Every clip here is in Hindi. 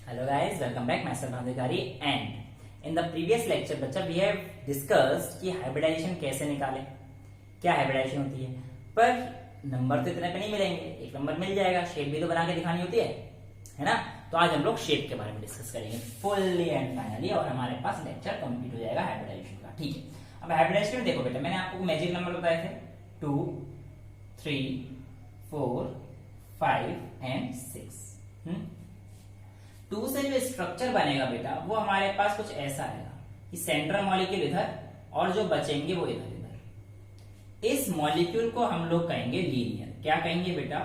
Hello guys, welcome back. Myself Bhavdekari and in the previous lecture बच्चा we have discussed कि हाइब्रिडाइजेशन कैसे निकाले, क्या हाइब्रिडाइजेशन होती है। पर नंबर तो इतने पे नहीं मिलेंगे, एक नंबर मिल जाएगा, शेप भी तो बना के दिखानी होती है ना। तो आज हम लोग शेप के बारे में डिस्कस करेंगे फुल्ली एंड फाइनली, और हमारे पास लेक्चर कंप्लीट हो जाएगा हाइब्रिडाइजेशन का। ठीक है, अब हाइब्रिडाइजेशन में देखो बेटा, मैंने आपको मैजिक नंबर बताए थे 2, 3, 4, 5 एंड 6। 2 से जो स्ट्रक्चर बनेगा बेटा वो हमारे पास कुछ ऐसा आएगा कि सेंट्रल मॉलिक्यूल इधर और जो बचेंगे वो इधर इधर। इस मॉलिक्यूल को हम लोग कहेंगे लीनियर। क्या कहेंगे बेटा?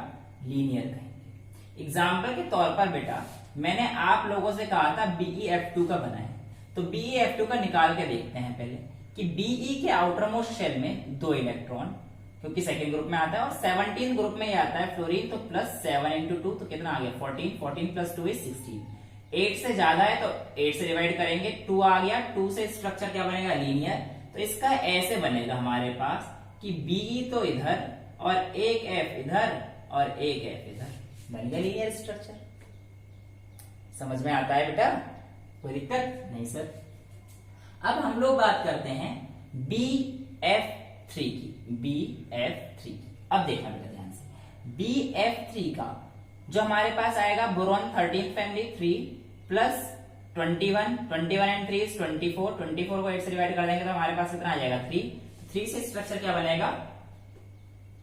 लीनियर कहेंगे। एग्जाम्पल के तौर पर बेटा मैंने आप लोगों से कहा था BeF2 का बनाए, तो BeF2 का निकाल के देखते हैं पहले कि Be के आउटर मोस्ट शेल में 2 इलेक्ट्रॉन, क्योंकि सेकेंड ग्रुप में आता है, और 17 ग्रुप में ही आता है फ्लोरीन, तो प्लस 7 इंटू 2 तो कितना आ गया 14, 14 प्लस 2 इज 16। 8 से ज्यादा है तो 8 से डिवाइड करेंगे, 2 आ गया, 2 से स्ट्रक्चर क्या बनेगा? लीनियर। तो इसका ऐसे बनेगा हमारे पास कि Be तो इधर और एक F इधर और एक F इधर, बन गया लीनियर स्ट्रक्चर। समझ में आता है बेटा? कोई दिक्कत नहीं सर। अब हम लोग बात करते हैं BF3 की। BF3 अब देखना बेटा ध्यान से, BF3 का जो हमारे पास आएगा boron 13 family 3 plus 21, 21 and 3 is 24, 24 को 8 से डिवाइड कर देंगे तो हमारे पास कितना आ जाएगा 3। 3 से स्ट्रक्चर क्या बनेगा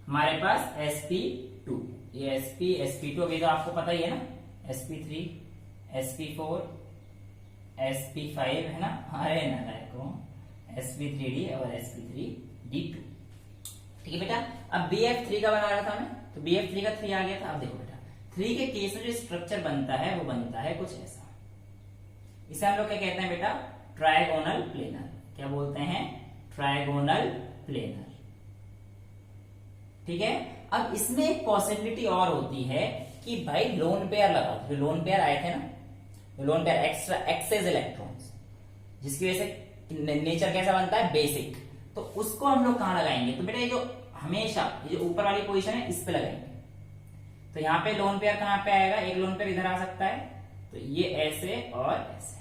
हमारे पास? sp2। ये sp2 अभी तो आपको पता ही है ना, sp3, sp4, sp5 है ना, अरे ना sp3d और sp3d2। ठीक है बेटा। अब BF3 का बना रहा था मैं, तो BF3 का 3 आ गया था। अब देखो बेटा 3 के केस में जो स्ट्रक्चर बनता है वो बनता है कुछ ऐसा। इसे हम लोग क्या कहते हैं बेटा? Trigonal planar. क्या बोलते हैं? Trigonal planar. ठीक है। अब इसमें एक पॉसिबिलिटी और होती है कि भाई लोन पेयर लगाओ। जो लोन पेयर आए थे ना, lone pair extra excess electrons, जिसकी वजह से नेचर कैसा बनता है? बेसिक। तो उसको हम लोग कहां लगाएंगे? तो बेटा ये जो हमेशा ये जो ऊपर वाली पोजीशन है इस पे लगाएंगे। तो यहाँ पे लोन पेयर कहां पे आएगा? एक लोन पेयर इधर आ सकता है, तो ये ऐसे और ऐसे।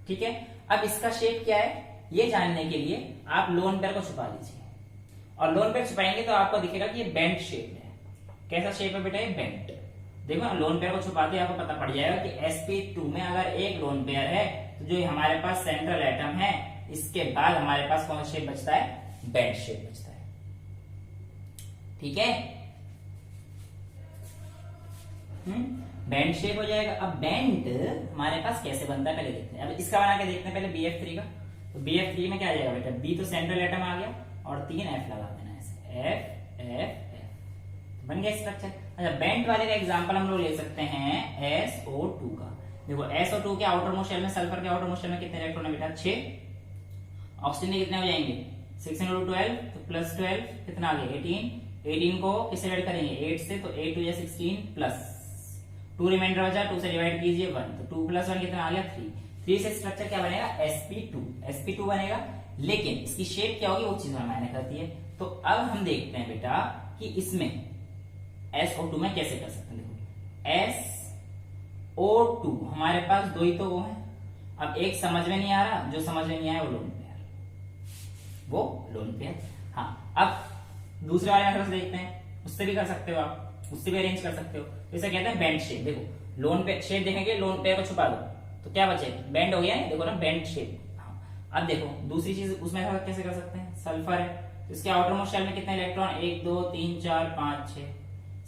ठीक है। अब इसका शेप क्या है ये जानने के लिए आप लोन पेयर को छुपा लीजिए, और लोन पेयर छुपाएंगे तो आपको दिखेगा कि ये बेंट शेप है। कैसा शेप है बेटा? ये बेंट। देखो लोन पेयर को छुपाते आपको पता पड़ जाएगा कि sp2 में अगर एक लोन पेयर है तो जो हमारे पास सेंट्रल एटम है इसके बाद हमारे पास कौन सा शेप बचता है? बेंट शेप बचता है। ठीक है, बेंट शेप हो जाएगा। अब बेंट हमारे पास कैसे बनता है पहले देखते हैं। अब इसका बना के देखते हैं पहले BF3 का। तो BF3 में क्या आ जाएगा बेटा? B तो सेंट्रल एटम आ गया और 3 F लगा देना ऐसे, F F F, बन गया स्ट्रक्चर। अच्छा, बेंट वाले का एग्जांपल हम लोग ले सकते हैं SO2 का। देखो SO2 के आउटर मोस्ट शेल में, सल्फर के आउटर मोस्ट शेल में कितने इलेक्ट्रॉन है बेटा? 6। ऑक्सीजन के कितने हो जाएंगे? 6 into 12 तो प्लस 12 कितना आ गया? 18। 18 को किससे डिवाइड करेंगे? 8 से, तो 8 2 16 प्लस 2 रिमाइंडर बचा, 2 से डिवाइड कीजिए 1, तो 2 प्लस 1 कितना आ गया? 3। 3 से स्ट्रक्चर क्या बनेगा? sp2। sp2 बनेगा, लेकिन इसकी शेप क्या होगी वो चीज हमें मायने करती है। तो अब हम देखते हैं बेटा कि इसमें SO2 में कैसे कर सकते हैं। देखो SO2 हमारे पास 2 ही तो वो है। अब एक समझ में नहीं आ रहा, जो समझ में नहीं आया वो लोन पेयर। हाँ, अब दूसरे वाले मेथड से देखते हैं, उससे भी कर सकते हो आप, उससे भी अरेंज कर सकते हो। इसे कहते हैं बेंड शेप। देखो लोन पे शेप देखेंगे, लोन पेयर को छुपा दो तो क्या बचेगा? बेंड हो गया है, देखो ना बेंड शेप। हाँ, अब देखो दूसरी चीज उसमें कैसे कर सकते हैं। सल्फर है तो इसके आउटर मोस्ट शेल में कितने इलेक्ट्रॉन? 1 2 3 4 5 6।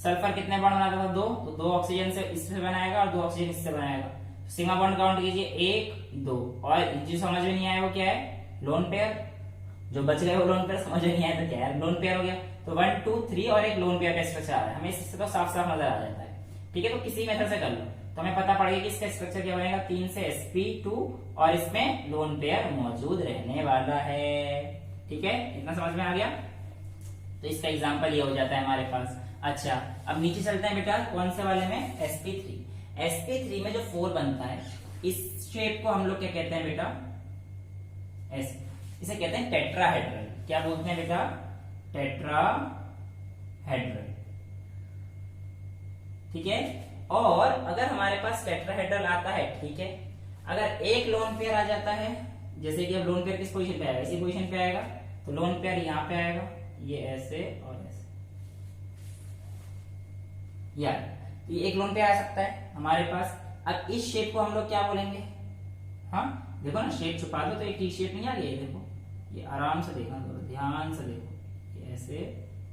सल्फर कितने बॉन्ड बनाता था? 2, तो 2 ऑक्सीजन से इससे बनाएगा और 2 ऑक्सीजन इससे बनाएगा। सिग्मा बॉन्ड काउंट कीजिए 1 2, और जो समझ में नहीं आया वो क्या है? Lone pair. जो बच गए वो लोन पेयर, समझ में नहीं आया तो क्या है? लोन पेयर हो गया। तो 1 2 3 और एक लोन पेयर का स्ट्रक्चर आ रहा है, हमें इससे तो साफ साफ नजर आ जाता है। ठीक है, तो किसी मेथड से कर लो तो हमें पता पड़ेगा कि इसका स्ट्रक्चर क्या बनेगा? 3 से sp2 और इसमें लोन पेयर मौजूद रहने वाला है। ठीक है, इतना समझ में आ गया? तो इसका एग्जांपल ये हो जाता है हमारे पास। अच्छा, अब नीचे चलते हैं बेटा कौन से वाले में? sp3। sp3 में जो 4 बनता है इस शेप को हम लोग क्या कहते हैं बेटा? इसे कहते हैं टेट्राहेड्रल। क्या बोलते हैं बेटा? टेट्राहेड्रल। ठीक है। और अगर हमारे पास टेट्राहेड्रल आता है, ठीक है, अगर एक लोन पेयर आ जाता है, जैसे कि अब लोन पेयर किस पोजीशन पे आएगा, इसी पोजीशन पे आएगा, तो लोन पेयर यहाँ पे आएगा, ये ऐसे और ऐसे, यार ये एक लोन पेयर आ सकता है हमारे पास। अब इस शेप को हम लोग क्या बोलेंगे, हाँ देखो ना शेप छुपा दो तो एक टी शेप नहीं आ गया, देखो ये आराम से देखना, थोड़ा ध्यान से देखो, ये ऐसे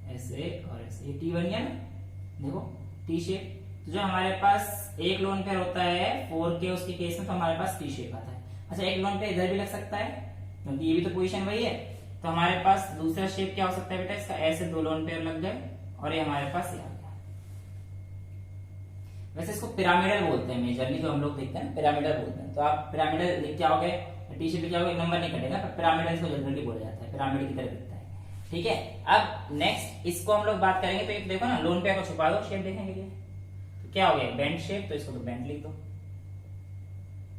ऐसे और ऐसे, ये टी बन गया ना, देखो टी शेप। तो जो हमारे पास एक लोन पेयर होता है 4 के उसके केस में, तो हमारे पास टी शेप आता है। अच्छा एक लोन पेयर इधर भी लग सकता है, क्योंकि ये भी तो पोजीशन वही है, तो हमारे पास दूसरा शेप क्या हो सकता है बेटा इसका, ऐसे 2 लोन पेयर लग गए और ये हमारे पास ये आ गया। वैसे इसको पिरामिडल बोलते हैं मेजरली, जो हम लोग देखते हैं पिरामिडल बोलते हैं। तो आप पिरामिडल लिख के आओगे, टी शेप लिख के आओगे, नंबर नहीं कटेगा, पर पिरामिडल इसको जनरली बोला जाता है, पिरामिड की तरह दिखता है, ठीक है। अब नेक्स्ट इसको हम लोग बात करेंगे, तो एक देखो ना लोन पेयर को छुपा दो शेप देखने के लिए, तो क्या हो गया बेंट शेप, तो इसको तो बेंट लिख दो,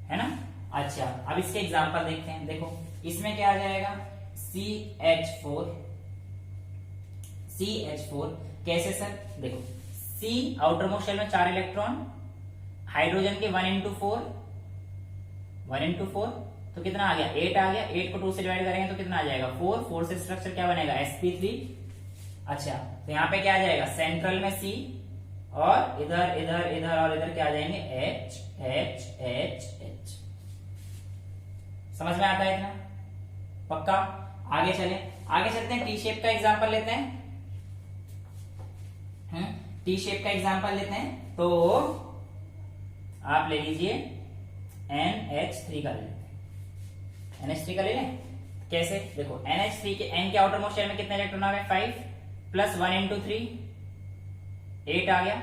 है ना। अच्छा अब इसके एग्जांपल देखते हैं, देखो इसमें क्या आ जाएगा, CH4, CH4 कैसे सर, देखो C आउटर मोस्ट शेल में 4 इलेक्ट्रॉन, हाइड्रोजन के 1 into 4, तो कितना आ गया 8 आ गया, 8 को 2 से डिवाइड करेंगे तो कितना आ जाएगा 4 से स्ट्रक्चर क्या बनेगा sp3। अच्छा तो यहाँ पे क्या आ जाएगा, सेंट्रल में C और इधर इधर इधर और इधर क्या आ जाएंगे H H H H। समझ में आता है इतना, पक्का। आगे चलते हैं, टी शेप का एग्जांपल लेते हैं, टी शेप का एग्जांपल लेते हैं, तो आप ले लीजिए NH3 का ले लेते हैं, NH3 का ले लें, कैसे देखो NH3 के N के आउटर मोस्ट शेल में कितने इलेक्ट्रॉन आ गए 5 प्लस 1 into 3 8 आ गया,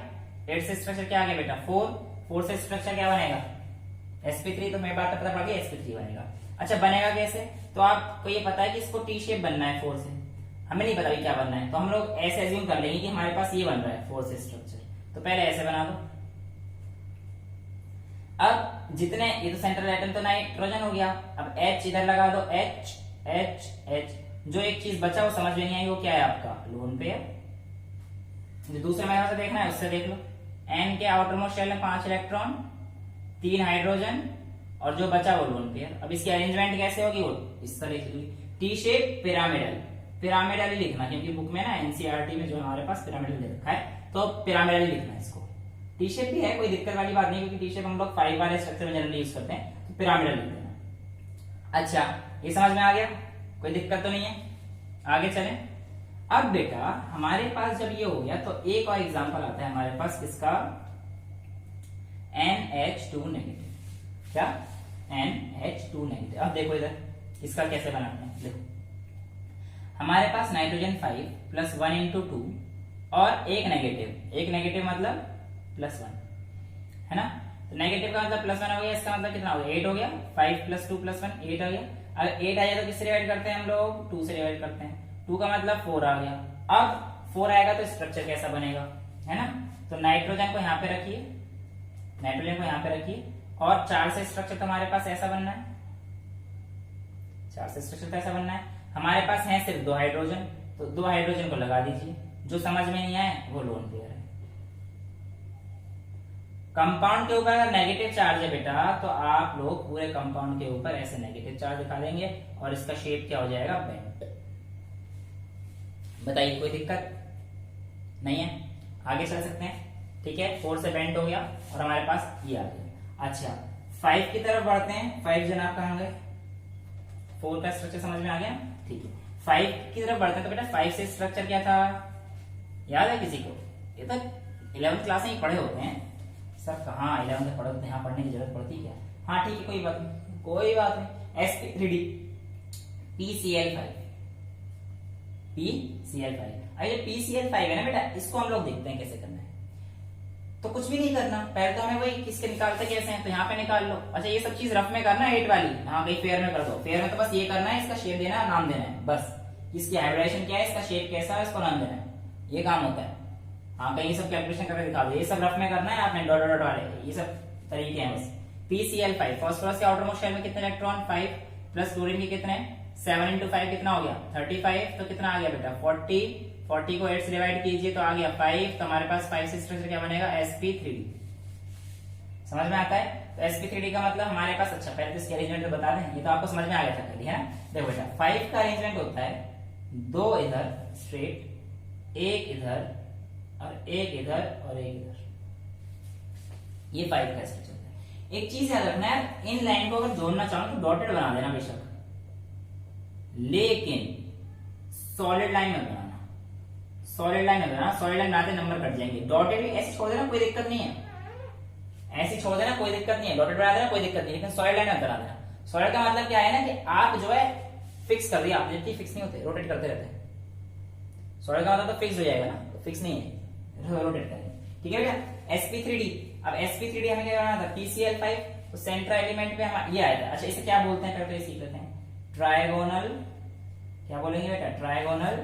8 से स्ट्रक्चर क्या आ गया बेटा 4 से स्ट्रक्चर क्या बनेगा sp3, तो मेरी बात तो पता पड़ गई sp3 बनेगा। अच्छा बनेगा कैसे, तो आपको ये पता है कि इसको टी शेप बनना है 4 से, हमें नहीं पता क्या बनना है, तो हम लोग ऐसे एज्यूम कर लेंगे कि हमारे पास ये बन रहा है 4 से स्ट्रक्चर, तो पहले ऐसे बना दो। अब जितने, ये तो सेंट्रल एटम तो नाइट्रोजन हो गया, अब H इधर लगा दो, H H H, जो एक चीज बचा वो समझ में नहीं आई, वो क्या है आपका लोन पेयर। जो दूसरे मेथड से देखना है उससे देख लो, N के आउटर मोस्ट शेल में 5 इलेक्ट्रॉन, 3 हाइड्रोजन और जो बचा वो लोन पेयर। अब इसकी अरेंजमेंट कैसे होगी, वो इस तरह की टी शेप पिरामिडल ही लिखना, क्योंकि बुक में ना एनसीईआरटी में जो हमारे पास पिरामिडल दे रखा है, तो पिरामिडल ही लिखना है इसको। टी शेप भी है, कोई दिक्कत वाली बात नहीं, क्योंकि टी शेप हम लोग 5 वाले स्ट्रक्चर में जनरली यूज करते हैं, तो पिरामिडल लिख देना। अच्छा ये समझ में आ गया, कोई दिक्कत तो नहीं है, आगे चलें। अब बेटा हमारे पास जब ये हो गया, तो एक और एग्जांपल आता है हमारे पास किसका, NH2 नेगेटिव, क्या NH2 नेगेटिव। अब देखो इधर इसका कैसे बनाते हैं, देखो हमारे पास नाइट्रोजन 5 प्लस 1 into 2 और एक नेगेटिव मतलब +1, है ना। तो नेगेटिव का मतलब +1 हो गया, इसका मतलब कितना हो गया 8 हो गया, 5 + 2 + 1 8 आ गया। अगर 8 आ जाए तो किससे डिवाइड करते हैं हम लोग, 2 से डिवाइड करते हैं, 2 का मतलब 4 आ गया। अब 4 आएगा तो स्ट्रक्चर कैसा बनेगा, है ना। तो नाइट्रोजन को यहाँ पे रखिए, और 4 से स्ट्रक्चर तो हमारे पास ऐसा बनना है, 4 से स्ट्रक्चर तो ऐसा बनना है। हमारे पास है सिर्फ 2 हाइड्रोजन, तो 2 हाइड्रोजन को लगा दीजिए, जो समझ में नहीं आए वो लोन पेयर है। कंपाउंड के ऊपर अगर नेगेटिव चार्ज है बेटा, तो आप लोग पूरे कंपाउंड के ऊपर ऐसे नेगेटिव चार्ज दिखा देंगे और इसका शेप क्या हो जाएगा बेंट। बताइए कोई दिक्कत नहीं है, आगे चल सकते हैं, ठीक है। 4 से बेंट हो गया और हमारे पास ये आ गया। अच्छा 5 की तरफ बढ़ते हैं, 5 जनाब कहाँ गए, 4 का स्ट्रक्चर समझ में आ गया, ठीक है। 5 की तरफ बढ़ते हैं, तो बेटा 5 से स्ट्रक्चर क्या था, याद है किसी को, ये तो 11th क्लास में ही पढ़े होते हैं सर, कहाँ 11th में पढ़े होते हैं, यहाँ पढ़ने की जरूरत पड़ती क्या। हाँ ठीक है कोई बात नहीं, sp3d PCl5, अरे PCl5 है ना बेटा, इसको हम लोग देखते हैं कैसे करना है। तो कुछ भी नहीं करना, पहले तो हमें वही किसके निकालते कैसे हैं, तो यहाँ पे निकाल लो। अच्छा ये सब चीज रफ में करना है, 8 वाली, हाँ भाई फेयर में कर दो। फेयर में तो बस ये करना है, इसका शेप देना है, नाम देना है, बस इसकी हाइब्रिडाइजेशन क्या है, इसका शेप कैसा है, इसको नाम देना है, ये काम होता है। हाँ कहीं सब कैलकुलेशन करके दिखा दो, ये सब रफ में करना है आपने, डॉट डॉट वाले ये सब तरीके हैं बस। PCl5 फास्फोरस के आउटर मोस्ट शेल में कितने इलेक्ट्रॉन 5 प्लस क्लोरीन के कितने 7 into 5 कितना हो गया 35, तो कितना आ गया बेटा 40 को 8 से डिवाइड कीजिए तो आ गया 5, तो हमारे पास 5 से स्ट्रक्चर क्या बनेगा sp3d, समझ में आता है। तो sp3d का मतलब हमारे पास, अच्छा पहले तो इसके अरेंजमेंट तो बता दें, ये तो आपको समझ में आ गया था पहले, है ना। देखो बेटा 5 का अरेंजमेंट होता है 2 इधर स्ट्रेट, 1 इधर और 1 इधर और 1 इधर, ये 5 का स्ट्रक्चर होता है। एक चीज याद रखना है, इन लाइन को अगर जोड़ना चाहो तो डॉटेड बना देना बेशक, लेकिन सॉलिड लाइन में बनाना, सॉलिड लाइन में बनाना, सॉलिड लाइन बनाते नंबर कट जाएंगे। डॉटेड भी ऐसे छोड़ देना कोई दिक्कत नहीं है, ऐसे छोड़ देना कोई दिक्कत नहीं है, डॉटेड बना देना कोई दिक्कत नहीं, लेकिन सॉलिड लाइन में बना देना। सॉलिड का मतलब क्या है ना कि आप जो है फिक्स कर दिया, आप जबकि फिक्स नहीं होते, रोटेट करते रहते हैं। सॉलिड का मतलब तो फिक्स हो जाएगा ना, तो फिक्स नहीं है, रोटेट करेंगे, ठीक है भैया। sp3d, अब sp3d हमें क्या बनाना था, pCl5, तो सेंट्रल एलिमेंट पे हम ये आया था। अच्छा इसे क्या बोलते हैं पहले तो सीख लेते हैं, ट्रायगोनल, क्या बोलेंगे बेटा, trigonal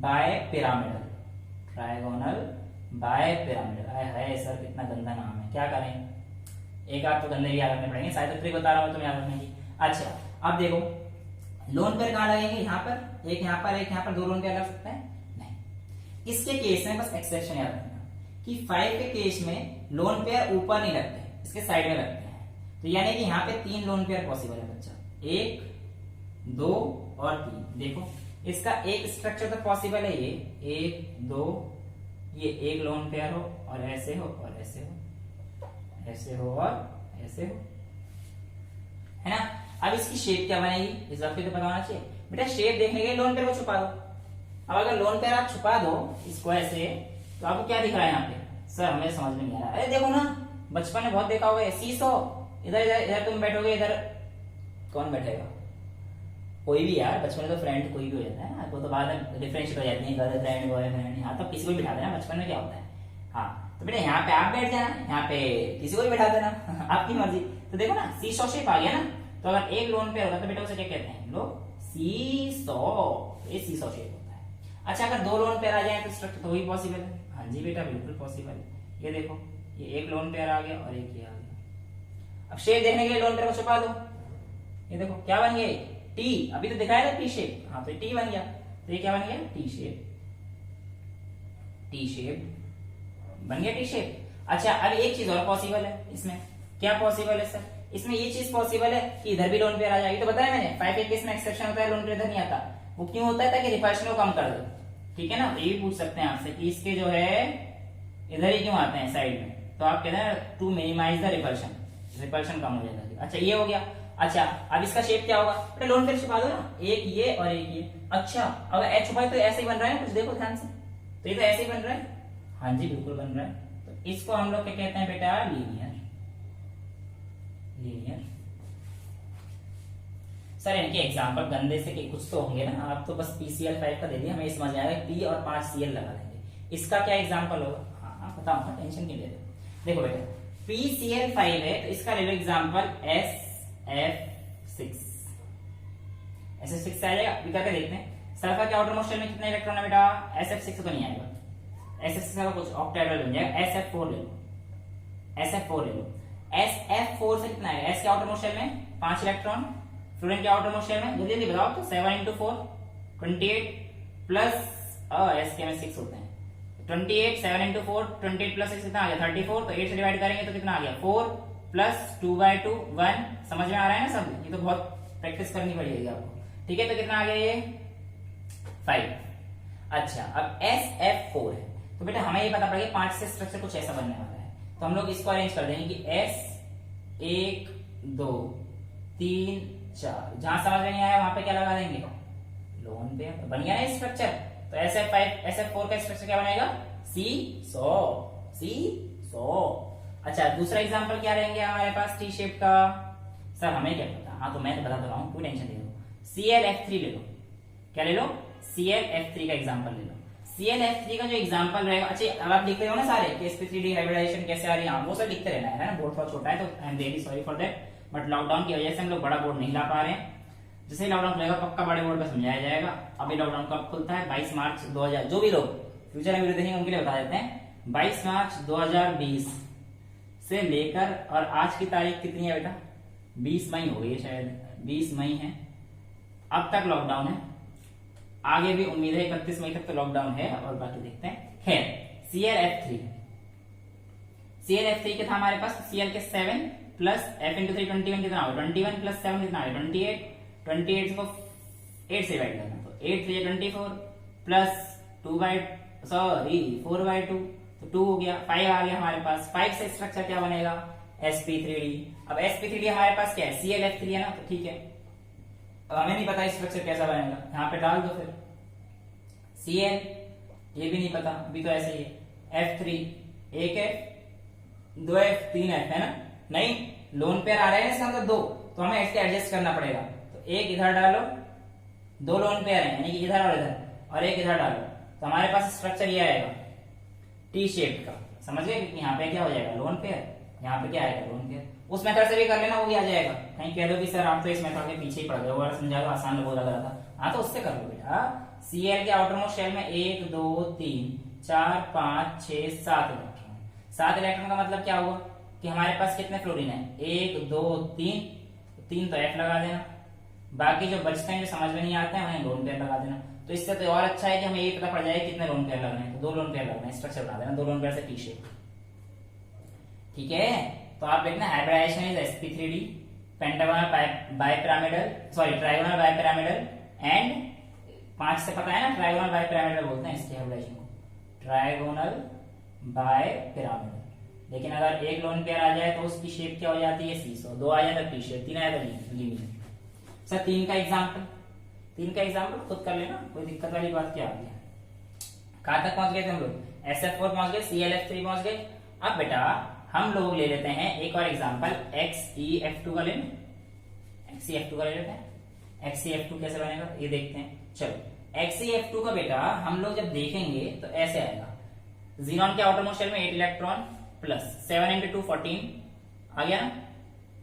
bipyramidal, trigonal bipyramidal. है सर कितना गंदा नाम है, क्या करें, एक आप तो गंदे भी याद रखने पड़ेंगे, शायद तो ट्रिक बता रहा हूं तुम याद रखने की। अच्छा अब देखो लोन पेयर कहां लगेंगे, यहाँ पर एक, यहाँ पर एक, यहाँ पर 2 लोन पेयर लग सकते हैं, नहीं। इसके केस में बस एक्सेप्शन याद रखना कि 5 के केस में लोन पेयर ऊपर नहीं लगते, इसके साइड में लगते हैं। तो यानी कि यहाँ पे 3 लोन पेयर पॉसिबल है बच्चा, 1 2 और 3। देखो इसका एक स्ट्रक्चर तो पॉसिबल है, ये 1 2, ये एक लोन पेयर हो और ऐसे हो और ऐसे हो, ऐसे हो और ऐसे हो, है ना। अब इसकी शेप क्या बनेगी, इस बात को तो पता होना चाहिए बेटा। शेप देखने के लिए लोन पेयर को छुपा दो। अब अगर लोन पेयर आप छुपा दो इसको ऐसे, तो आपको क्या दिख रहा है यहाँ पे, सर हमें समझ में नहीं आ रहा। अरे देखो ना, बचपन में बहुत देखा होगा, सीसो, इधर इधर इधर तुम बैठोगे, इधर कौन बैठेगा, कोई भी यार, बचपन में तो फ्रेंड कोई भी हो जाता है ना, वो तो बाद में डिफरेंशिएट हो जाती है, गर्लफ्रेंड बॉयफ्रेंड, यहाँ तो किसी को भी बिठा देना, बचपन में क्या होता है। हाँ तो बेटा यहाँ पे आप बैठ जाना, यहाँ पे किसी को भी बिठा देना आपकी मर्जी। तो देखो ना सीसो शेप आ गया ना, तो अगर एक लोन पेयर होगा तो बेटा उसे क्या कहते हैं हम लोग, सीसो, ये सीसो शेप होता है। अच्छा अगर 2 लोन पेयर आ जाए तो स्ट्रक्चर तो वही पॉसिबल है, हाँ जी बेटा बिल्कुल पॉसिबल है। ये देखो ये एक लोन पेयर आ गया और एक ये आ गया। अब शेप देखने के लिए लोन पेयर को छुपा दो, ये देखो क्या बन गया, टी, अभी तो दिखाया था टी शेप, हाँ तो टी बन गया, तो ये क्या बन गया, टी शेप, टी शेप बन गया, टी शेप। अच्छा अब एक चीज और पॉसिबल है इसमें, क्या पॉसिबल है सर, इसमें ये चीज पॉसिबल है कि इधर भी लोन पेयर आ जाए, ये तो बताया मैंने 5 के केस में एक्सेप्शन होता है, लोन पेयर इधर नहीं आता। वो क्यों होता है, ताकि रिपल्शन को कम कर दो, ठीक है ना। तो ये भी पूछ सकते हैं आपसे कि इसके जो है इधर ही क्यों आते हैं साइड में, तो आप कहते हैं to minimise the repulsion, repulsion कम हो जाता है। अच्छा ये हो गया। अच्छा अब इसका शेप क्या होगा, तो लोन पेयर छुपा दो ना, एक ये और एक ये। अच्छा अगर एच छुपाए तो ऐसे ही बन रहा है, कुछ देखो ध्यान से, तो ये तो ऐसे ही बन रहा है, हाँ जी बिल्कुल बन रहा है। तो इसको हम लोग क्या कहते हैं बेटा, लीनियर, लीनियर। सर इनके एग्जांपल गंदे से कि कुछ तो होंगे ना, आप तो बस pCl5 का दे दिए, हमें समझ आएगा P और 5 Cl लगा देंगे, इसका क्या एग्जांपल होगा, हाँ बताऊंगा, टेंशन नहीं ले रहे। देखो बेटा pCl5 है तो इसका ले लो एग्जांपल SF6, SF6 से आ जाएगा, अभी करके देखते हैं। सल्फर के आउटर मोस्ट शेल में कितने इलेक्ट्रॉन है बेटा, SF6 तो नहीं आएगा, SF6 का कुछ ऑक्टेहेड्रल बन जाएगा, SF4 ले लो, SF4 ले लो। SF4 से कितना आएगा, S के आउटर मोस्ट शेल में 5 इलेक्ट्रॉन, फ्लोरीन के आउटर मोस्ट शेल में जल्दी जल्दी बताओ, तो 7 into 4 28 प्लस S के में 6 होते हैं, 28 7 into 4 28 प्लस 6 कितना आ गया 34, तो 8 से डिवाइड करेंगे तो कितना आ गया 4 प्लस 2/2 1। समझ में आ रहा है ना सब, ये तो बहुत प्रैक्टिस करनी पड़ेगी आपको, ठीक है। तो कितना आ गया ये 5। अच्छा अब SF4 है, तो बेटा हमें ये पता पड़ेगा 5 से स्ट्रक्चर कुछ ऐसा बनने वाला है, तो हम लोग इसको अरेंज कर देंगे कि S 1 2 3 4, जहां समझ में नहीं आया वहां पे क्या लगा देंगे, लोन पेयर, बन गया ना स्ट्रक्चर। तो SF4 का स्ट्रक्चर क्या बनेगा, C100। अच्छा दूसरा एग्जांपल क्या रहेंगे हमारे पास टी शेप का, सर हमें क्या पता, हाँ तो मैं तो बता रहा हूँ, कोई टेंशन नहीं लो। ClF3 ले लो, क्या ले लो, ClF3 का एग्जांपल ले लो। ClF3 का जो एग्जांपल रहेगा, अच्छा अब आप लिख रहे हो ना सारे कि sp3d हाइब्रिडाइजेशन कैसे आ रही है, वो सब लिखते रहना है ना, बोर्ड थोड़ा छोटा है तो I am really sorry for that, but lockdown की वजह से हम लोग बड़ा बोर्ड नहीं ला पा रहे हैं। जैसे लॉकडाउन खुलेगा पक्का बड़े बोर्ड पर समझाया जाएगा। अभी लॉकडाउन कब खुलता है, 22 मार्च 2000, जो भी लोग फ्यूचर में वीडियो देखेंगे उनके लिए बता देते हैं, 22 मार्च 2020 से लेकर, और आज की तारीख कितनी है बेटा, 20 मई हो गई है शायद, 20 मई है, अब तक लॉकडाउन है, आगे भी उम्मीद है 31 मई तक तो लॉकडाउन है, और बाकी देखते हैं। खैर ClF3 ClF3 के था हमारे पास, Cl के 7 प्लस F इंटू 3 21 कितना होगा, 21 प्लस 7 कितना है 28, 28 को 8 से डिवाइड करना, तो 8 3 24 प्लस 4/2 तो 2 हो गया, 5 आ गया हमारे पास। 5 से स्ट्रक्चर क्या बनेगा, sp3d। अब sp3d हमारे पास क्या है, ClF3 है ना, तो ठीक है। अब हमें नहीं पता स्ट्रक्चर कैसा बनेगा, यहाँ पे डाल दो फिर Cl, ये भी नहीं पता, अभी तो ऐसे ही है। F3 एक F 2F 3F है ना, नहीं लोन पेयर आ रहे हैं इसका अंदर 2, तो हमें इसके एडजस्ट करना पड़ेगा। तो एक इधर डालो, 2 लोन पेयर है यानी कि इधर और एक इधर डालो, तो हमारे पास स्ट्रक्चर ये आएगा टी शेप का, समझ गए, क्योंकि यहाँ पे क्या हो जाएगा लोन पेयर, यहाँ पे क्या आएगा लोन पेयर। उस मेथड से भी कर लेना, वो भी आ जाएगा। कहीं कह दो कि सर आप तो इस मेथड के पीछे ही पड़ गए, वो समझा दो आसान बहुत लग रहा था, हाँ तो उससे कर लो बेटा। Cl के आउटर मोस्ट शेल में 1 2 3 4 5 6 7 इलेक्ट्रॉन। 7 इलेक्ट्रॉन का मतलब क्या हुआ कि हमारे पास कितने फ्लोरीन है, 1 2 3 तो F लगा देना, बाकी जो बचते हैं जो समझ में नहीं आते हैं उन्हें लोन पेयर लगा देना। तो इससे तो और अच्छा है कि हमें ये पता पड़ जाए कितने लोन पेयर लगने हैं, तो 2 लोन पेयर लगने हैं, स्ट्रक्चर बना देना 2 लोन पेयर से टी शेप, ठीक है। तो आप देखना hybridisation is sp3d pentagonal bipyramidal, sorry trigonal bipyramidal and 5 से पता है ना, ट्राइगोनल बाइपिरामिडल बोलते हैं इसके हाइब्रिडाइजेशन को, ट्राइगोनल बाइपिरामिडल। लेकिन अगर एक लोन पेयर आ जाए तो उसकी शेप क्या हो जाती है, सीसो, 2 आ जाए तो टी शेप, 3 आए तो लीनियर। सर 3 का एग्जाम्पल खुद कर लेना, कोई दिक्कत वाली बात क्या आ गई। कहां तक पहुंच गए थे हम लोग, SF4 पहुंच गए, ClF3 पहुंच गए। अब बेटा हम लोग ले लेते हैं एक और एग्जांपल, XeF2 का ले लेते हैं। XeF2 कैसे बनेगा ये देखते हैं। चलो XeF2 का बेटा हम लोग जब देखेंगे तो ऐसे आएगा, ज़ीनॉन के आउटर मोस्ट शेल में 8 इलेक्ट्रॉन प्लस 7 into 2 14 आ गया ना,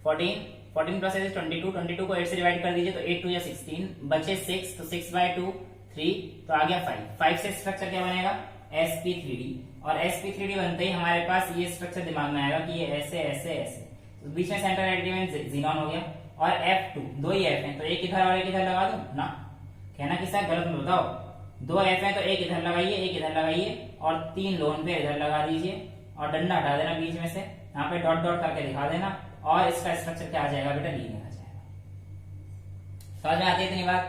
14 प्लस 22 को 8 से डिवाइड कर दीजिए तो 8 2 या 16 बचे 6, तो 6/2 3, तो आ गया 5 से स्ट्रक्चर क्या बनेगा, sp3d। और sp3d बनते ही हमारे पास ये स्ट्रक्चर दिमाग में आएगा कि ये ऐसे ऐसे ऐसे, तो बीच में सेंट्रल एलिमेंट ज़ीनॉन हो गया। और F2 2 ही F हैं, तो एक इधर और एक इधर लगा दूं ना, कहना कि सर गलत मत बताओ, 2 F हैं तो एक इधर लगाइए एक इधर लगाइए और 3 लोन पे इधर लगा दीजिए और डंडा हटा देना बीच में से, यहाँ पे डॉट डॉट करके दिखा देना और इसका स्ट्रक्चर क्या आ जाएगा बेटा, लीनियर आ जाएगा। समझ में आती है इतनी बात।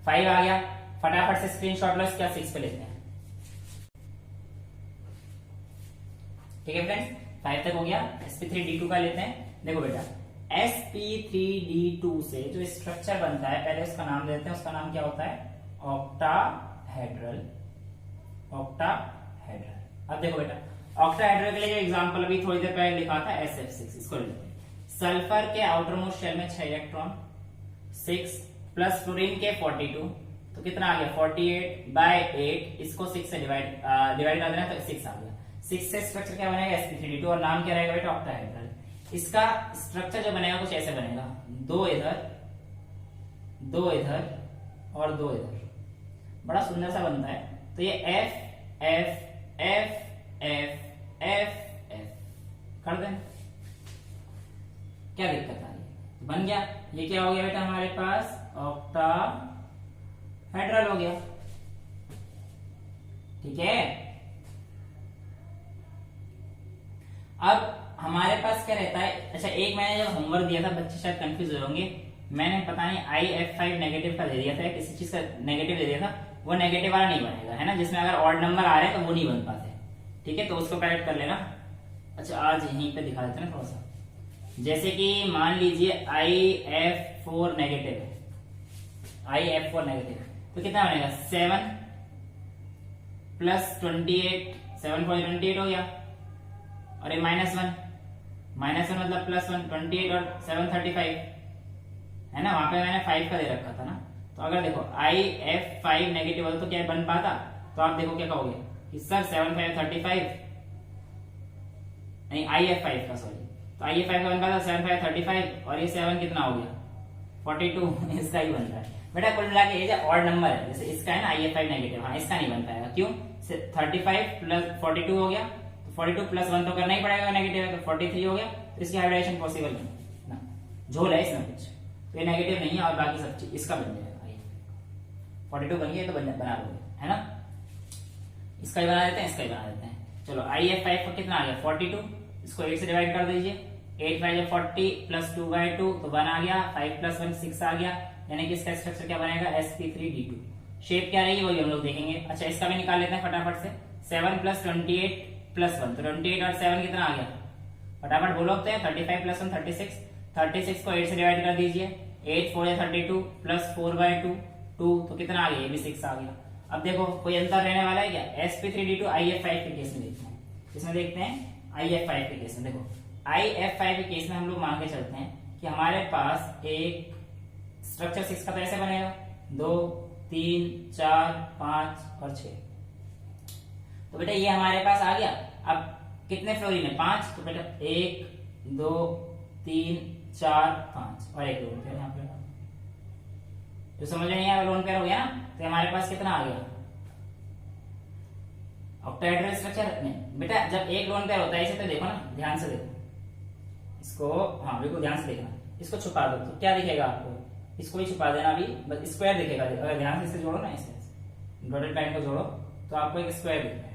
5 आ गया, फटाफट से स्क्रीनशॉट लो इसका, 6 पे लेते हैं, ठीक है फ्रेंड्स। 5 तक हो गया, sp3d2 का लेते हैं। देखो बेटा sp3d2 से जो स्ट्रक्चर बनता है, पहले उसका नाम देते हैं, उसका नाम क्या होता है, ऑक्टाहेड्रल। अब देखो बेटा ऑक्टाहेड्रल के लिए जो एग्जांपल अभी थोड़ी देर पहले लिखा था SF6, इसको ले लेते हैं। सल्फर के आउटर मोस्ट शेल में 6 इलेक्ट्रॉन 6 प्लस फ्लोरीन के 42, तो कितना आ गया 48/8, इसको 6 से डिवाइड कर देना तो 6 आ गया। 6 से स्ट्रक्चर क्या बनेगा, sp3d2 और नाम क्या रहेगा बेटा, ऑक्टाहेड्रल। इसका स्ट्रक्चर जो बनेगा कुछ ऐसे बनेगा, 2 इधर 2 इधर और 2 इधर, बड़ा सुंदर सा बनता है। तो ये F F F F F F कर दें, क्या दिक्कत आ रही, बन गया। ये क्या हो गया बेटा हमारे पास, ऑक्टाहेड्रल हो गया, ठीक है। अब हमारे पास क्या रहता है, अच्छा एक मैंने जब होमवर्क दिया था, बच्चे शायद कंफ्यूज हो होंगे, मैंने पता नहीं IF5 नेगेटिव का दे दिया था, किसी चीज का नेगेटिव दे दिया था, वो नेगेटिव वाला नहीं बनेगा, है ना, जिसमें अगर ऑड नंबर आ रहे हैं तो वो नहीं बन पाते, ठीक है, तो उसको करेक्ट कर लेना। अच्छा आज यहीं पे दिखा देते हैं ना थोड़ा सा, जैसे कि मान लीजिए IF4 नेगेटिव है, IF4 नेगेटिव तो कितना बनेगा, 7 प्लस 28, 7 4 28 हो गया, और ये -1 मतलब +1, 28 और 7 35 है ना, वहां पे मैंने 5 का दे रखा था ना। तो अगर देखो IF5 नेगेटिव हो तो क्या बन पाता, तो आप देखो क्या कहोगे कि सर 7 5 35, नहीं IF5 का, सॉरी, तो IF5 का बन पाता 7 5 35 और ये 7 कितना हो गया 42 इसका ही बन रहा है बेटा। कुल मिला के ये जो ऑड नंबर है, जैसे इसका है ना IF5 नेगेटिव, हाँ इसका नहीं बन पाएगा, क्यों, 35 प्लस 42 हो गया, 42 प्लस 1 तो करना ही पड़ेगा, नेगेटिव है तो 43 हो गया, तो इसकी हाइब्रिडाइजेशन पॉसिबल नहीं ना, झोल है इसमें कुछ, तो ये नेगेटिव नहीं है और बाकी सब चीज इसका बन जाएगा। 42 बन गया तो बना लोगे, है ना, इसका ही बना देते हैं, इसका ही बना देते हैं। चलो IF5 का कितना आ गया 42 इसको 8 से डिवाइड कर दीजिए, 8 5 40 प्लस 2/2 तो 1 आ गया, 5 प्लस 1 6 आ गया, यानी कि इसका स्ट्रक्चर क्या बनेगा sp3d2। शेप क्या रहेगी वही हम लोग देखेंगे। अच्छा इसका भी निकाल लेते हैं फटाफट से। 7 प्लस 28 प्लस 1 तो 28 और 7 कितना आ गया, फटाफट बोलो तो 35 प्लस 1 36, 36 को 8 से डिवाइड कर दीजिए, 8 4 32 प्लस 4/2 2 तो कितना आ गया, ये भी 6 आ गया। अब देखो कोई अंतर रहने वाला है क्या, sp3d2 IF5 के केस में देखते हैं, इसमें देखते हैं IF5 के केस में। देखो IF5 के केस में हम लोग मान के चलते हैं कि हमारे पास एक स्ट्रक्चर 6 का तो ऐसे बनेगा 2 3 4 5 और 6। तो बेटा ये हमारे पास आ गया। अब कितने फ्लोरीन है, 5, तो बेटा 1 2 3 4 5 और एक लोन पेयर यहाँ पे। तो समझ में नहीं आया, लोन पेयर हो गया ना, तो हमारे पास कितना आ गया ऑक्टाहेड्रल स्ट्रक्चर में। बेटा जब एक लोन पेयर होता है इसे तो देखो ना, ध्यान से देखो इसको, हाँ बिल्कुल ध्यान से देखना, इसको छुपा दो तो क्या दिखेगा आपको, इसको भी छुपा देना, अभी बस स्क्वायर दिखेगा। अगर ध्यान से इसे जोड़ो ना, इसे डॉटेड लाइन को जोड़ो तो आपको एक स्क्वायर दिखता है।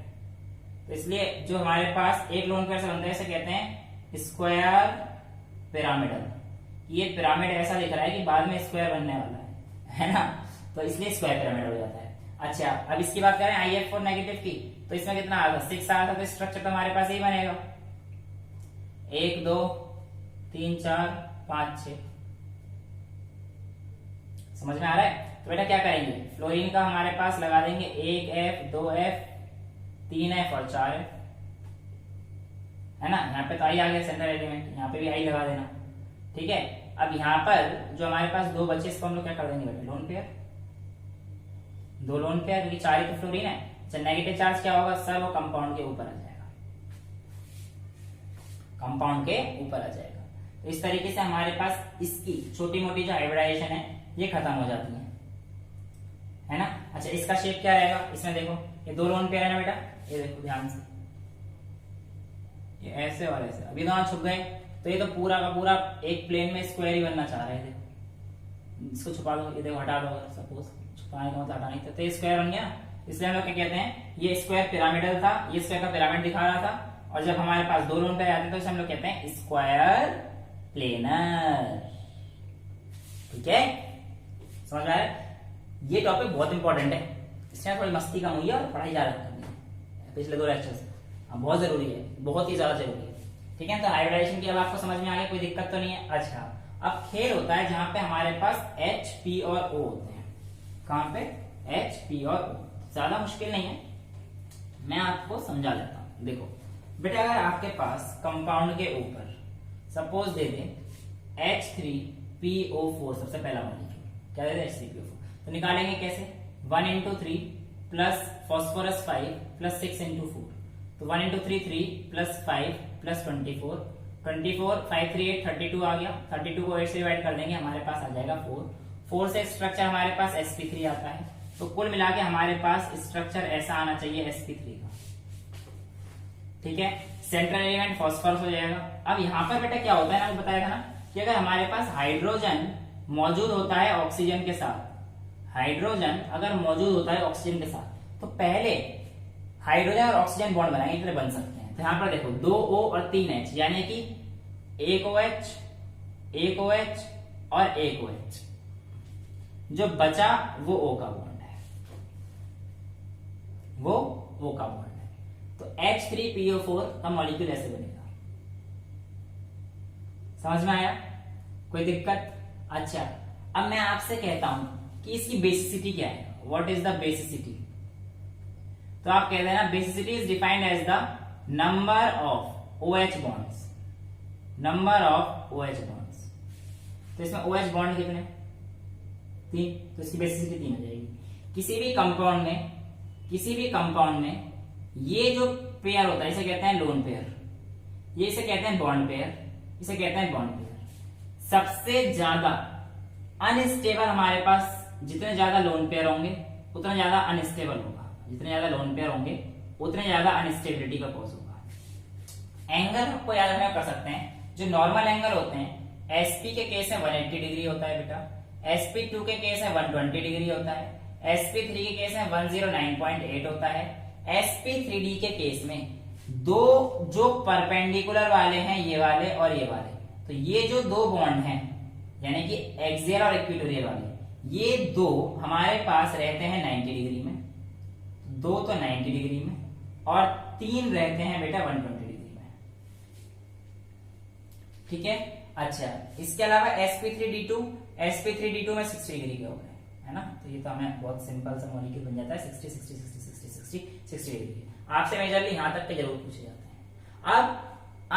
तो इसलिए जो हमारे पास एक लोन पेयर से बनता है इसे कहते हैं स्क्वायर पिरामिडल। ये पिरामिड ऐसा दिख रहा है कि बाद में स्क्वायर बनने वाला है ना, तो इसलिए स्क्वायर पिरामिड हो जाता है। अच्छा अब इसकी बात करें IF4 नेगेटिव की, तो इसमें कितना आया था, 6 आया था, तो स्ट्रक्चर तो हमारे पास यही बनेगा 1 2 3 4 5 6। समझ में आ रहा है। तो बेटा क्या करेंगे, फ्लोरीन का हमारे पास लगा देंगे 1F 2F 3F और 4F, है ना। यहाँ पे तो आई आ गया सेंट्रल एलिमेंट, यहाँ पे भी आई लगा देना, ठीक है। अब यहाँ पर जो हमारे पास 2 बचे इसको हम लोग क्या कर देंगे बेटा, लोन पेयर, 2 लोन पेयर, क्योंकि 4 ही तो फ्लोरीन है। अच्छा नेगेटिव चार्ज क्या होगा सर, वो कंपाउंड के ऊपर आ जाएगा, कंपाउंड के ऊपर आ जाएगा। तो इस तरीके से हमारे पास इसकी छोटी मोटी जो हाइब्रिडाइजेशन है ये खत्म हो जाती है ना। अच्छा इसका शेप क्या रहेगा, इसमें देखो ये 2 लोन पेयर है ना बेटा, ये देखो ध्यान से, ये ऐसे और ऐसे, अभी दोनों छुप गए, तो ये तो पूरा का पूरा एक प्लेन में स्क्वायर ही बनना चाह रहे थे। इसको छुपा दो, ये देखो हटा दो, सपोज छुपाने का मतलब हटाने का, तो ये स्क्वायर बन गया। इसलिए हम लोग क्या कहते हैं, ये स्क्वायर पिरामिडल था, ये स्क्वायर का पिरामिड दिखा रहा था, और जब हमारे पास 2 लोन पेयर आते तो इसे हम लोग कहते हैं स्क्वायर प्लेनर, ठीक है। समझ में आ रहा है। ये टॉपिक बहुत इंपॉर्टेंट है, इसमें थोड़ी मस्ती कम हुई है और पढ़ाई ज्यादा करनी है पिछले 2 लेक्चर से, बहुत जरूरी है, बहुत ही ज्यादा जरूरी है, ठीक है। तो हाइब्रिडाइजेशन की अब आपको समझ में आ गया, कोई दिक्कत तो नहीं है। अच्छा अब खेल होता है जहां पे हमारे पास H P और O होते हैं, कहां पे H P और O, ज्यादा मुश्किल नहीं है, मैं आपको समझा देता हूं। देखो बेटा अगर आपके पास कंपाउंड के ऊपर सपोज दे दे H3PO4, सबसे पहला मॉलिक्यूल क्या दे दे H3PO4, तो निकालेंगे कैसे, 1 into 3 plus phosphorus 5 plus 6 into 4, तो 1 into 3 3 प्लस 5 प्लस 24, 24 5 3 8 32 आ गया, 32 को 8 से डिवाइड कर देंगे, हमारे पास आ जाएगा 4, 4 से स्ट्रक्चर हमारे पास sp3 आता है, तो कुल मिला के हमारे पास स्ट्रक्चर ऐसा आना चाहिए sp3 का, ठीक है। सेंट्रल एलिमेंट फॉस्फोरस हो जाएगा। अब यहाँ पर बेटा क्या होता है ना, बताया था ना कि अगर हमारे पास हाइड्रोजन मौजूद होता है ऑक्सीजन के साथ, हाइड्रोजन अगर मौजूद होता है ऑक्सीजन के साथ, तो पहले हाइड्रोजन और ऑक्सीजन बॉन्ड बनाएंगे, इतने बन सकते हैं। तो यहाँ पर देखो 2 O और 3 H, यानी कि 1 OH 1 OH और 1 OH, जो बचा वो O का बॉन्ड है, वो O का बॉन्ड है। तो H3PO4 का मॉलिक्यूल ऐसे बनेगा, समझ में आया, कोई दिक्कत। अच्छा अब मैं आपसे कहता हूं कि इसकी बेसिसिटी क्या है, व्हाट इज द बेसिसिटी, तो आप कह देना basicity is defined as the number of OH bonds, number of OH bonds. तो इसमें OH बॉन्ड कितने, 3, तो इसकी बेसिसिटी 3 हो जाएगी। किसी भी कंपाउंड में, किसी भी कंपाउंड में ये जो पेयर होता है इसे कहते हैं लोन पेयर, ये इसे कहते हैं बॉन्ड पेयर, इसे कहते हैं बॉन्ड पेयर। सबसे ज्यादा अनस्टेबल हमारे पास, जितने ज्यादा लोन पेयर होंगे उतना ज्यादा अनस्टेबल होगा, जितने ज्यादा लोन पेयर होंगे उतने ज्यादा अनस्टेबिलिटी का कॉज होगा। एंगल आपको याद रखना कर सकते हैं, जो नॉर्मल एंगल होते हैं sp के केस में 180 डिग्री होता है बेटा, sp2 के केस में 120 डिग्री होता है, sp3 के केस में 109.8 होता है, sp3d के केस में दो जो परपेंडिकुलर वाले हैं, ये वाले और ये वाले, तो ये जो दो बॉन्ड हैं यानी कि एक्सियल और इक्वेटोरियल वाले, ये दो हमारे पास रहते हैं 90 डिग्री में, दो तो 90 डिग्री में और तीन रहते हैं बेटा 120 डिग्री में। ठीक है। अच्छा, इसके अलावा sp3d2 sp3d2 में 60 डिग्री के हो गए, है ना। तो ये तो हमें बहुत सिंपल सा मॉलिक्यूल बन जाता है 60 60 60 60 60 60 डिग्री। आपसे मेजरली यहां तक के जरूर पूछे जाते हैं। अब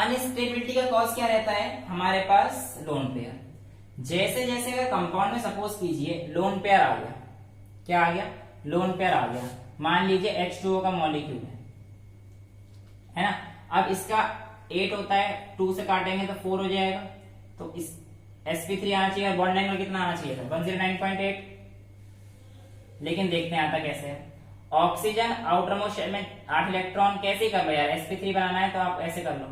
अनस्टेबिलिटी का कॉज क्या रहता है हमारे पास? Lone pair. जैसे जैसे अगर कंपाउंड में सपोज कीजिए लोन पेयर आ गया, क्या आ गया? लोन पेयर आ गया। मान लीजिए H2O का मॉलिक्यूल है ना। अब इसका 8 होता है, 2 से काटेंगे तो 4 हो जाएगा, तो इस sp3 आना चाहिए, बॉन्ड एंगल कितना आना चाहिए था? 109.8। लेकिन देखते हैं आता कैसे है। ऑक्सीजन आउटर मोस्ट शेल में 8 इलेक्ट्रॉन, कैसे कर लो यार, sp3 बनाना है तो आप ऐसे कर लो,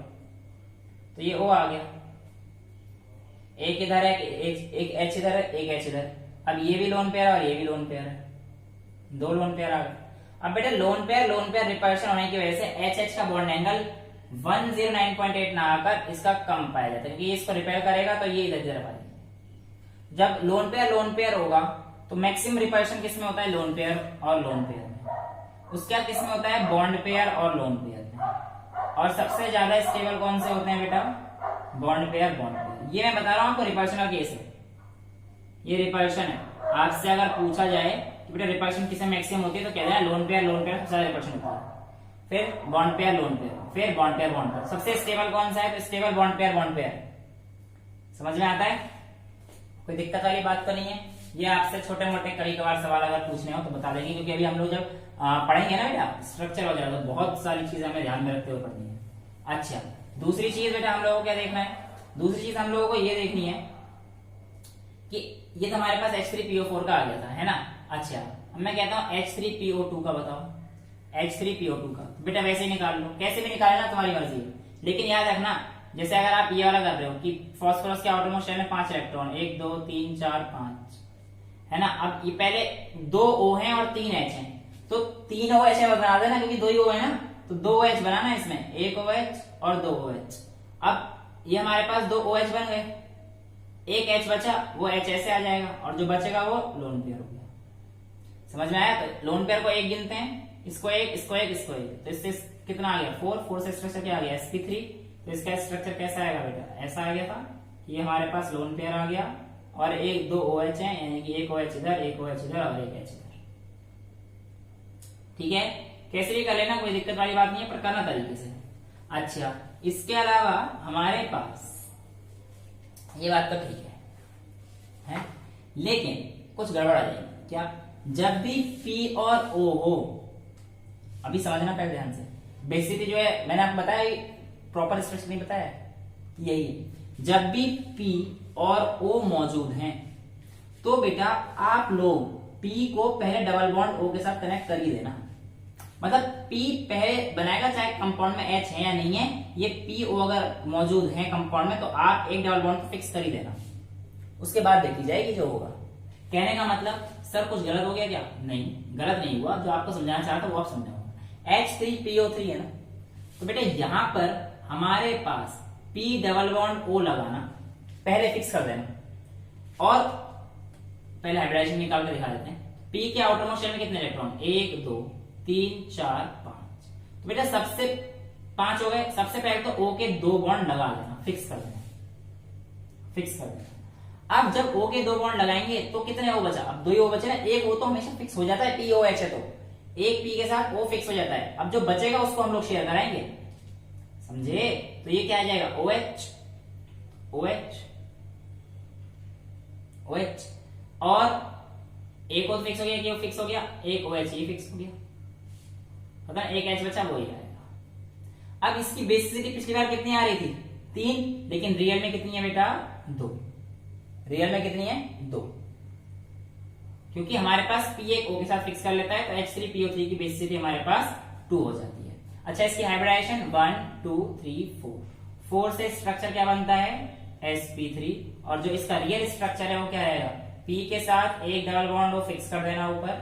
तो ये O आ गया, एक इधर है, एक H इधर है, एक H इधर। अब ये भी लोन पेयर है और ये भी लोन पेयर है, दो लोन पेयर आ गए। अब बेटा लोन पेयर रिपल्शन होने की वजह से HH का बॉन्ड एंगल 109.8 ना आकर इसका कम पाया जाता है, क्योंकि इसको रिपेल करेगा तो ये इधर इधर पाएगा। जब लोन पेयर होगा तो मैक्सिमम रिपल्शन किस में होता है? लोन पेयर और लोन पेयर में। उसके बाद किस में होता है? बॉन्ड पेयर और लोन पेयर में। और सबसे ज्यादा स्टेबल कौन से होते हैं बेटा? Bond pair. ये मैं बता रहा हूं आपको रिपल्शन का केस है, ये रिपल्शन है। आपसे अगर पूछा जाए कि बेटा रिपल्शन किसमें मैक्सिमम होती है, तो कहते हैं लोन पेयर सबसे ज्यादा रिपल्शन होता है, फिर बॉन्ड पेयर, फिर बॉन्ड पेयर। सबसे स्टेबल कौन सा है? तो स्टेबल बॉन्ड पेयर। समझ में आता है? कोई दिक्कत वाली बात तो नहीं है। ये आपसे छोटे मोटे कई कभार सवाल अगर पूछने हो तो बता देंगे, क्योंकि अभी हम लोग जब पढ़ेंगे ना बेटा स्ट्रक्चर वगैरह, तो बहुत सारी चीजें हमें ध्यान में रखते हुए पढ़नी है। अच्छा, दूसरी चीज बेटा हम लोगों को क्या देखना है? दूसरी चीज हम लोगों को ये देखनी है कि ये तो हमारे पास H3PO4 का आ गया था, है ना। अच्छा, अब मैं कहता हूं H3PO2 का बताओ, H3PO2 का। तो बेटा वैसे ही निकाल लो, कैसे भी निकालना तुम्हारी मर्जी है, लेकिन याद रखना जैसे अगर आप ये वाला कर रहे हो कि फास्फोरस के आउटरमोस्ट शेल में 5 इलेक्ट्रॉन, 1 2 3 4 5, है ना। अब ये पहले 2 O हैं और 3 H हैं, तो 3 OH बना देना, क्योंकि 2 ही O है ना, तो 2 OH बनाना है इसमें, 1 OH और 2 OH। अब ये हमारे पास 2 OH बन गए, एक H बचा, वो H ऐसे आ जाएगा, और जो बचेगा वो लोन पेयर हो गया। समझ में आया? तो लोन पेयर को एक गिनते हैं, इसको एक, इसको एक, इसको एक, तो इससे कितना आ गया? 4 से स्ट्रक्चर क्या आ गया? sp3। तो इसका स्ट्रक्चर कैसा आएगा बेटा? ऐसा आ गया था, ये हमारे पास लोन पेयर आ गया, और एक 2 OH है, यानी कि एक OH इधर, एक OH इधर और एक H इधर। ठीक है, कैसे भी कर लेना, कोई दिक्कत वाली बात नहीं है, पर करना तरीके से। अच्छा, इसके अलावा हमारे पास ये बात तो ठीक है, लेकिन कुछ गड़बड़ आ जाएगी। क्या? जब भी P और O हो, अभी समझना पहले ध्यान से, बेसिकली जो है मैंने आपको बताया, प्रॉपर स्ट्रक्चर नहीं बताया, यही है। जब भी P और O मौजूद हैं तो बेटा आप लोग P को पहले डबल बॉन्ड O के साथ कनेक्ट कर ही देना। मतलब P पहले बनाएगा, चाहे कंपाउंड में H है या नहीं है, ये PO अगर मौजूद है कंपाउंड में तो आप एक डबल बॉन्ड फिक्स कर ही देना, उसके बाद देखी जाएगी जो होगा। कहने का मतलब सर कुछ गलत हो गया क्या? नहीं, गलत नहीं हुआ, जो आपको समझाना चाहता वो आप समझाओ। H3PO3 है ना, तो बेटे यहां पर हमारे पास P डबल बॉन्ड O लगाना, पहले फिक्स कर देना, और पहले हाइब्रिडाइजेशन निकाल के दिखा देते हैं। P के आउटरमोस्ट शेल में कितने इलेक्ट्रॉन? 1 2 3 4 5। तो बेटा सबसे 5 हो गए। सबसे पहले तो O के 2 बॉन्ड लगा देना, फिक्स कर देना, फिक्स कर देना। अब जब O के 2 बॉन्ड लगाएंगे तो कितने O बचा? अब 2 ही O बचे ना, एक O तो हमेशा फिक्स हो जाता है, POH है तो एक P के साथ O फिक्स हो जाता है। अब जो बचेगा उसको हम लोग शेयर कराएंगे, समझे? तो ये क्या आ जाएगा? OH OH OH, और एक O फिक्स हो गया, एक O फिक्स हो गया, एक OH ये फिक्स हो गया, पता है, एक H बचा वो ही आएगा। अब इसकी बेसिसिटी पिछली बार कितनी आ रही थी? 3, लेकिन रियल में कितनी है बेटा? 2। रियल में कितनी है? 2, क्योंकि हमारे पास P एक O के साथ फिक्स कर लेता है, तो H3PO3 की बेसिसिटी हमारे पास 2 हो जाती है। अच्छा, इसकी हाइब्रिडाइजेशन 1 2 3 4, 4 से स्ट्रक्चर क्या बनता है? sp3, और जो इसका रियल स्ट्रक्चर है वो क्या रहेगा? P के साथ एक डबल बॉन्ड वो फिक्स कर देना ऊपर,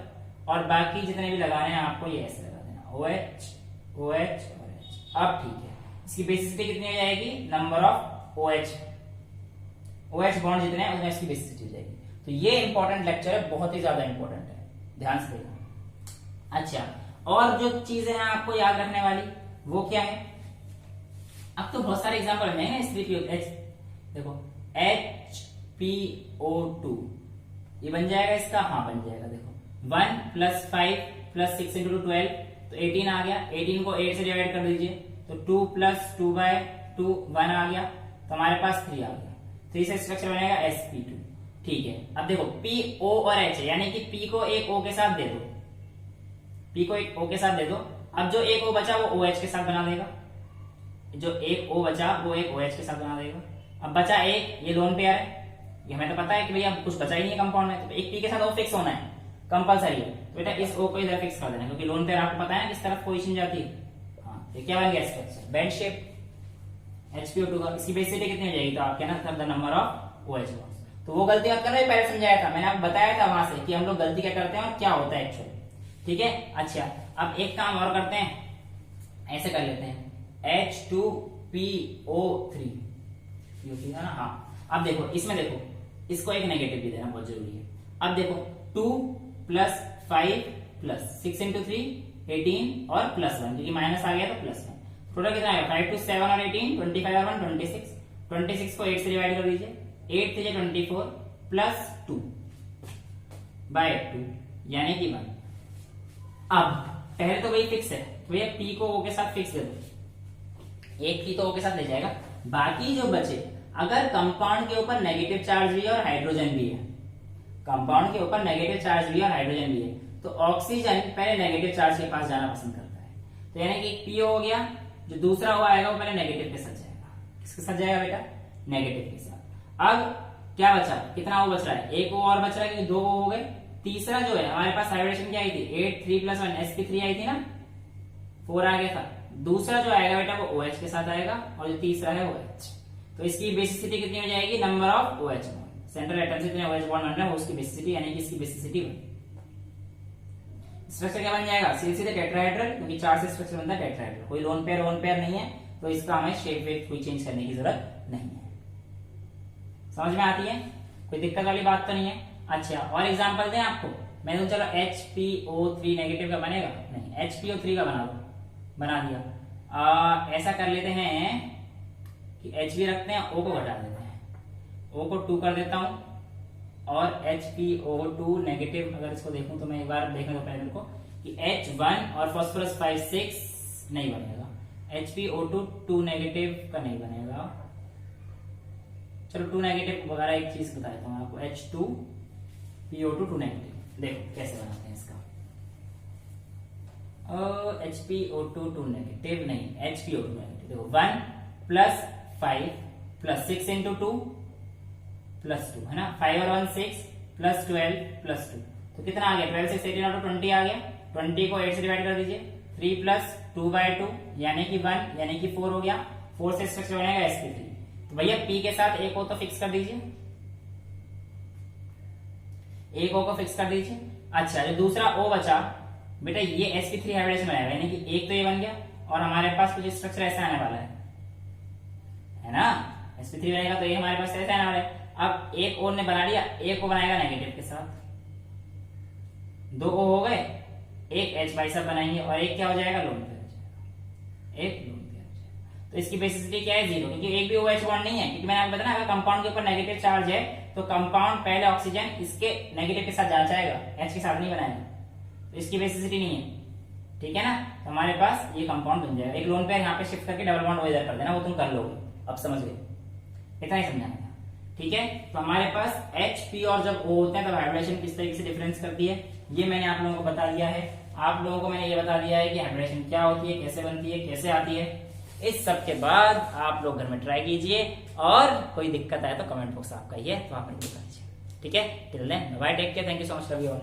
और बाकी जितने भी लगाने हैं आपको ये ऐसे लगा देना, OH OH और H। अब ठीक है, इसकी बेसिसिटी कितनी हो जाएगी, नंबर ऑफ OH बॉन्ड जितने हैं उतने इसकी बेसिसिटी हो जाएगी। तो ये इंपॉर्टेंट लेक्चर है, बहुत ही ज्यादा इंपॉर्टेंट है, ध्यान से देखना। अच्छा, और जो चीजें हैं आपको याद रखने वाली वो क्या है, अब तो बहुत सारे एग्जाम्पल हैं इस देखो HPO2 ये बन जाएगा इसका, हाँ बन जाएगा, देखो 1 + 5 + 6 × 12 तो 18 आ गया, 18 को 8 से डिवाइड कर दीजिए तो 2 + 2/2 1 आ गया, तो हमारे पास 3 आ गया, 3 से स्ट्रक्चर बनेगा sp2। ठीक है, अब देखो PO और H है, यानी कि P को एक O के साथ दे दो, P को एक O के साथ दे दो, अब जो एक O बचा वो OH के साथ बना देगा, जो एक O बचा वो एक OH के साथ बना देगा। अब बचा एक, ये लोन पेयर है, ये हमें तो पता है कि भैया कुछ बचा ही नहीं है कंपाउंड में, तो एक P के साथ O फिक्स होना है, कंपलसरी है, तो बेटा इस O को इधर फिक्स कर देना, क्योंकि लोन पेयर आपको पता है किस तरफ पोजीशन जाती है। हाँ, ये क्या बन गया स्ट्रक्चर, बेंड शेप HPO2 का। इसकी बेसिसिटी कितनी हो जाएगी, तो आप कहना the number of OH bonds. तो वो गलती मत करना, पहले समझाया था मैंने, आपको बताया था वहां से कि हम लोग गलती क्या करते हैं और क्या होता है एक्चुअली। ठीक है, अच्छा अब एक काम और करते हैं, ऐसे कर लेते हैं H2PO3 है ना। हाँ, अब देखो इसमें देखो इसको एक नेगेटिव भी देना बहुत जरूरी है। अब देखो 2 + 5 + 6 × 3 18 और +1, क्योंकि माइनस आ गया तो +1, टोटल कितना आएगा 5 2 7 और 18 25 और 1 26, 26 को 8 से डिवाइड कर दीजिए, 8 3 24 +2/2 यानी कि 1। अब पहले तो वही फिक्स है, तो भैया P को O के साथ फिक्स दे दो, एक P तो O के साथ ले जाएगा, बाकी जो बचे अगर कंपाउंड के ऊपर नेगेटिव चार्ज भी है और हाइड्रोजन भी है, कंपाउंड के ऊपर नेगेटिव चार्ज भी है और हाइड्रोजन भी है, तो ऑक्सीजन पहले नेगेटिव चार्ज के पास जाना पसंद करता है, तो यानी कि PO हो गया, जो दूसरा O आएगा वो पहले नेगेटिव के साथ जाएगा। किसके साथ जाएगा बेटा, नेगेटिव के साथ। अब क्या बचा, कितना O बच रहा है, एक O और बच रहा है, क्योंकि 2 O हो गए। तीसरा जो है हमारे पास हाइब्रिडेशन क्या आई थी, 8 3 + 1 sp3 आई थी ना, 4 आ गया था। दूसरा जो आएगा बेटा वो OH के साथ आएगा, और जो तीसरा है OH, तो इसकी बेसिसिटी कितनी हो जाएगी, number of OH bond, central atom से जितने OH बॉन्ड बन रहे हैं वो उसकी बेसिसिटी, यानी कि इसकी बेसिसिटी बनी। स्ट्रक्चर क्या बन जाएगा, सीधे टेट्राहेड्रल, क्योंकि 4 से स्ट्रक्चर बनता है टेट्राहेड्रल, कोई लोन पेयर नहीं है, तो इसका हमें शेप वेप कोई चेंज करने की जरूरत नहीं है। समझ में आती है, कोई दिक्कत वाली बात तो नहीं है। अच्छा, और एग्जांपल दें आपको, मैं तो चलो HPO3 नेगेटिव का बनेगा नहीं, HPO3 का बना दिया। ऐसा कर लेते हैं कि Hb रखते हैं, O को घटा देते हैं, O को 2 कर देता हूं, और HPO2 नेगेटिव अगर इसको देखूं तो मैं एक बार देखने को पहले मेरे को कि H1 और फास्फोरस 5 6 नहीं बनेगा, HPO2 2 नेगेटिव का नहीं बनेगा। चलो 2 नेगेटिव वगैरह एक चीज बता देता हूँ आपको, H2PO2 2 नेगेटिव, देखो कैसे बनाते हैं इसका। HPO2 2 नेगेटिव नहीं, HPO2 नेगेटिव, देखो 1 + 5 + 6 × 2 +2 है ना, 5 और 1 6 + 12 +2, तो कितना आ गया, 12 6 18 और 20 आ गया, 20 को 8 से डिवाइड कर दीजिए, 3 + 2/2 यानी कि 1 यानी कि 4 हो गया, 4 से स्ट्रक्चर बनेगा sp3, तो भैया P के साथ एक O तो फिक्स कर दीजिए, एक O को फिक्स कर दीजिए। अच्छा, जो दूसरा O बचा बेटा ये sp3 हाइब्रिडेशन बनाएगा, यानी कि एक तो ये बन गया, और हमारे पास कुछ स्ट्रक्चर ऐसा आने वाला है ना, sp3 बनेगा तो ये हमारे पास ऐसा आने वाला है। अब एक O ने बना लिया, एक O बनाएगा नेगेटिव के साथ, 2 O हो गए, एक H बाई सब बनाएंगे, और एक क्या हो जाएगा, लोन पेयर हो जाएगा, एक लोन पेयर हो जाएगा। तो इसकी बेसिसिटी क्या है, 0, क्योंकि एक भी OH बॉन्ड नहीं है, क्योंकि मैंने आपको बताया अगर कंपाउंड के ऊपर नेगेटिव चार्ज है तो कंपाउंड पहले ऑक्सीजन इसके नेगेटिव के साथ जाना चाहेगा, H के साथ नहीं बनाएगा, तो इसकी बेसिसिटी नहीं है। ठीक है ना, तो हमारे पास ये कंपाउंड बन जाएगा। एक लोन पेयर यहाँ पे शिफ्ट करके डबल बॉन्ड इधर कर देना, वो तुम कर लोगे, अब समझ गए, इतना ही समझाना था। ठीक है, तो हमारे पास HP और जब O होते हैं तब हाइब्रिडेशन किस तरीके से डिफरेंस करती है, ये मैंने आप लोगों को बता दिया है। आप लोगों को मैंने ये बता दिया है कि हाइब्रिडेशन क्या होती है, कैसे बनती है, कैसे आती है। इस सब के बाद आप लोग घर में ट्राई कीजिए, और कोई दिक्कत आए तो कमेंट बॉक्स आपका ही है, तो आप मुझे बता दीजिए। ठीक है, till then bye, take care, thank you so much love you all.